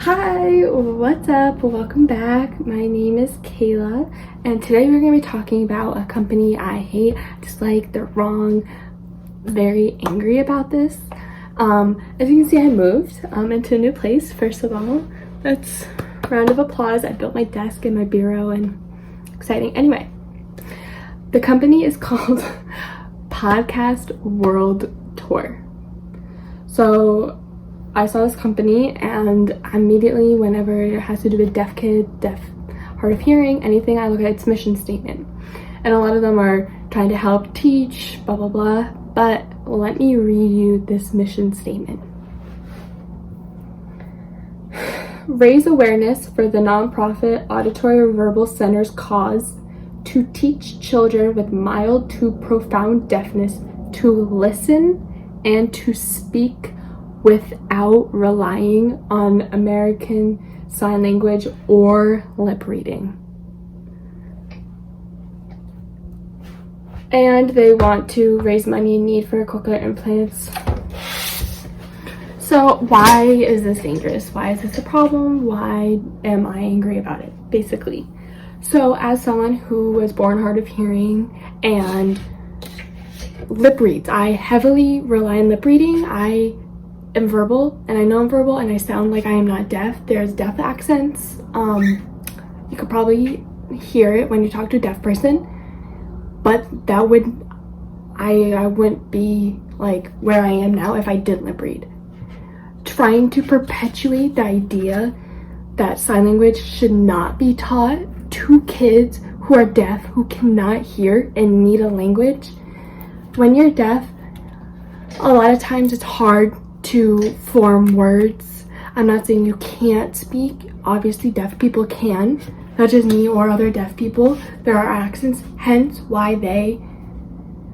Hi, what's up? Welcome back. My name is Caela, and today we're going to be talking about a company I hate, dislike, they're wrong, very angry about this. As you can see, I moved into a new place. First of all, that's a round of applause. I built my desk and my bureau, and exciting. Anyway, the company is called Podcast World Tour. So I saw this company, and immediately, whenever it has to do with deaf kids, deaf, hard of hearing, anything, I look at its mission statement. And a lot of them are trying to help teach, blah, blah, blah. But let me read you this mission statement. Raise awareness for the nonprofit Auditory Verbal Center's cause to teach children with mild to profound deafness to listen and to speak without relying on American Sign Language or lip reading. And they want to raise money in need for cochlear implants. So why is this dangerous? Why is this a problem? Why am I angry about it, basically? So as someone who was born hard of hearing and lip reads, I heavily rely on lip reading. I am verbal, and I know I'm verbal, and I sound like I am not deaf. There's deaf accents. You could probably hear it when you talk to a deaf person, but that would, I wouldn't be like where I am now if I didn't lip read. Trying to perpetuate the idea that sign language should not be taught to kids who are deaf, who cannot hear and need a language. When you're deaf, a lot of times it's hard to form words. I'm not saying you can't speak. Obviously, deaf people can, not just me or other deaf people. There are accents, hence why they,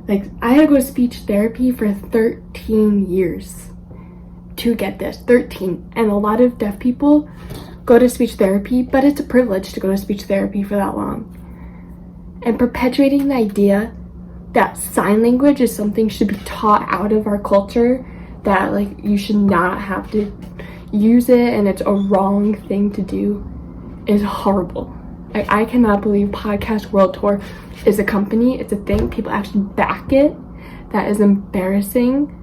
I had to go to speech therapy for 13 years to get this, 13. And a lot of deaf people go to speech therapy, but it's a privilege to go to speech therapy for that long. And perpetuating the idea that sign language is something should be taught out of our culture, that you should not have to use it and it's a wrong thing to do, is horrible. I cannot believe Podcast World Tour is a company, it's a thing, people actually back it. That is embarrassing.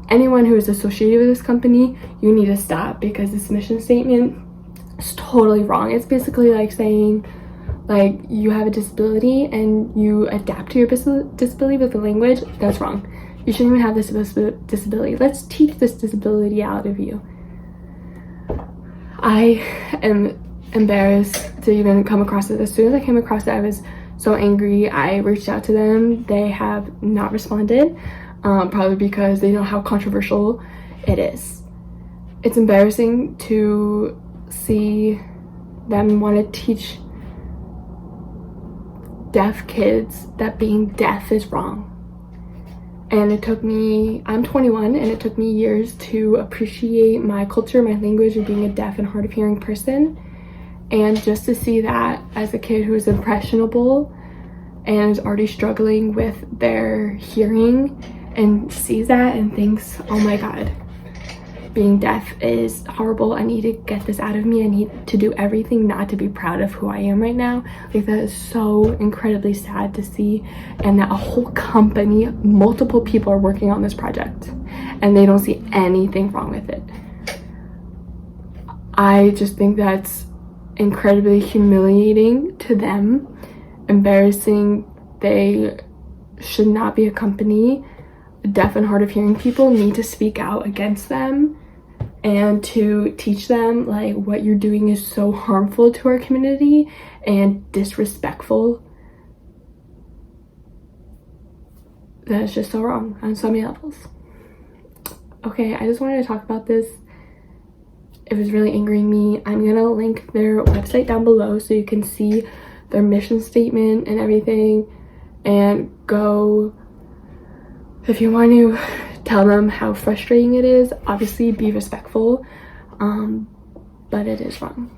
Anyone who is associated with this company, you need to stop, because this mission statement is totally wrong. It's basically like saying you have a disability and you adapt to your disability with the language. That's wrong. You shouldn't even have this disability. Let's teach this disability out of you. I am embarrassed to even come across it. As soon as I came across it, I was so angry. I reached out to them. They have not responded, probably because they know how controversial it is. It's embarrassing to see them want to teach deaf kids that being deaf is wrong. And it took me, I'm 21, and it took me years to appreciate my culture, my language, of being a deaf and hard of hearing person. And just to see that as a kid who is impressionable and is already struggling with their hearing, and sees that and thinks, oh my God, being deaf is horrible. I need to get this out of me. I need to do everything not to be proud of who I am right now. That is so incredibly sad to see. And that a whole company, multiple people are working on this project and they don't see anything wrong with it. I just think that's incredibly humiliating to them, embarrassing. They should not be a company. Deaf and hard of hearing people need to speak out against them and to teach them what you're doing is so harmful to our community and disrespectful. That is just so wrong on so many levels. Okay, I just wanted to talk about this. It was really angering me. I'm gonna link their website down below so you can see their mission statement and everything, and go, if you want to tell them how frustrating it is, obviously be respectful, but it is wrong.